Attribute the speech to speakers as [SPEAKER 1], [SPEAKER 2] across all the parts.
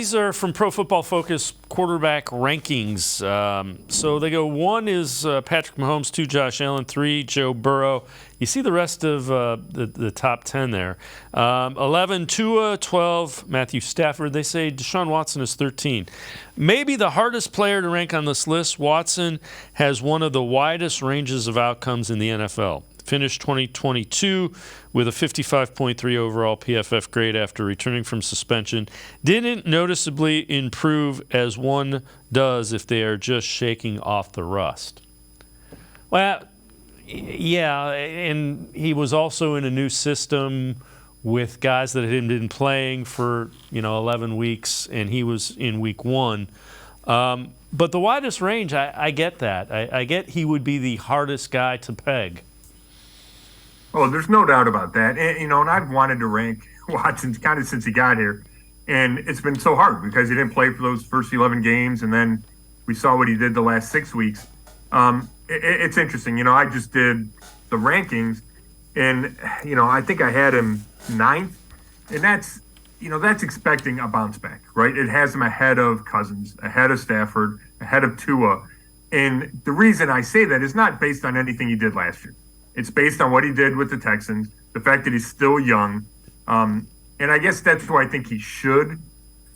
[SPEAKER 1] These are from Pro Football Focus quarterback rankings. So they go 1 is Patrick Mahomes, 2 Josh Allen, 3 Joe Burrow. You see the rest of the top 10 there. 11 Tua, 12 Matthew Stafford. They say Deshaun Watson is 13. Maybe the hardest player to rank on this list. Watson has one of the widest ranges of outcomes in the NFL. Finished 2022 with a 55.3 overall PFF grade after returning from suspension. Didn't noticeably improve as one does if they are just shaking off the rust. Well, yeah, and he was also in a new system with guys that had been playing for 11 weeks, and he was in week 1. But the widest range, I get that. I get he would be the hardest guy to peg.
[SPEAKER 2] Oh, there's no doubt about that. And I've wanted to rank Watson kind of since he got here. And it's been so hard because he didn't play for those first 11 games. And then we saw what he did the last 6 weeks. It's interesting. I just did the rankings. And, I think I had him 9th. And that's expecting a bounce back, right? It has him ahead of Cousins, ahead of Stafford, ahead of Tua. And the reason I say that is not based on anything he did last year. It's based on what he did with the Texans, the fact that he's still young. And I guess that's where I think he should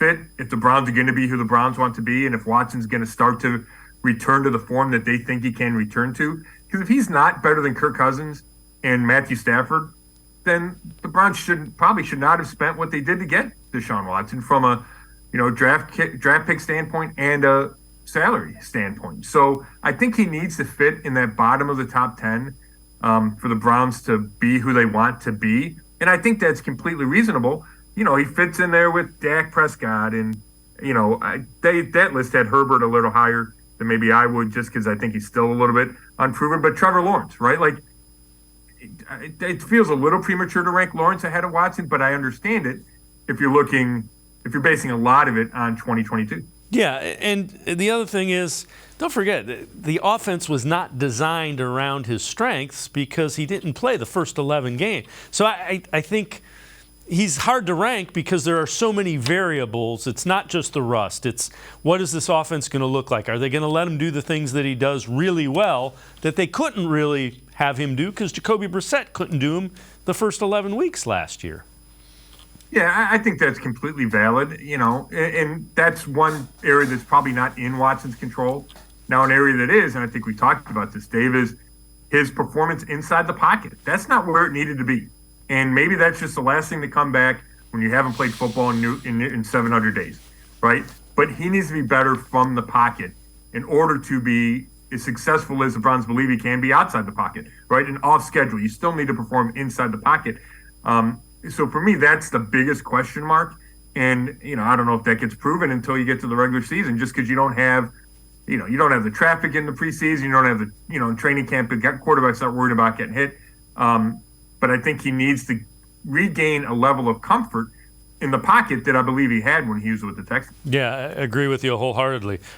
[SPEAKER 2] fit if the Browns are going to be who the Browns want to be and if Watson's going to start to return to the form that they think he can return to. Because if he's not better than Kirk Cousins and Matthew Stafford, then the Browns probably should not have spent what they did to get Deshaun Watson from a draft pick standpoint and a salary standpoint. So I think he needs to fit in that bottom of the top 10. For the Browns to be who they want to be. And I think that's completely reasonable. He fits in there with Dak Prescott. And, that list had Herbert a little higher than maybe I would just because I think he's still a little bit unproven. But Trevor Lawrence, right? Like, it feels a little premature to rank Lawrence ahead of Watson, but I understand it if you're basing a lot of it on 2022.
[SPEAKER 1] Yeah, and the other thing is, don't forget, the offense was not designed around his strengths because he didn't play the first 11 games. So I think he's hard to rank because there are so many variables. It's not just the rust. It's what is this offense going to look like? Are they going to let him do the things that he does really well that they couldn't really have him do because Jacoby Brissett couldn't do them the first 11 weeks last year?
[SPEAKER 2] Yeah, I think that's completely valid, and that's one area that's probably not in Watson's control. Now, an area that is, and I think we talked about this, Dave, is his performance inside the pocket. That's not where it needed to be. And maybe that's just the last thing to come back when you haven't played football in 700 days, right? But he needs to be better from the pocket in order to be as successful as the Browns believe he can be outside the pocket, right? And off schedule. You still need to perform inside the pocket. So for me, that's the biggest question mark. And, I don't know if that gets proven until you get to the regular season, just because you don't have the traffic in the preseason. You don't have the, in training camp, the quarterbacks not worried about getting hit. But I think he needs to regain a level of comfort in the pocket that I believe he had when he was with the Texans.
[SPEAKER 1] Yeah, I agree with you wholeheartedly.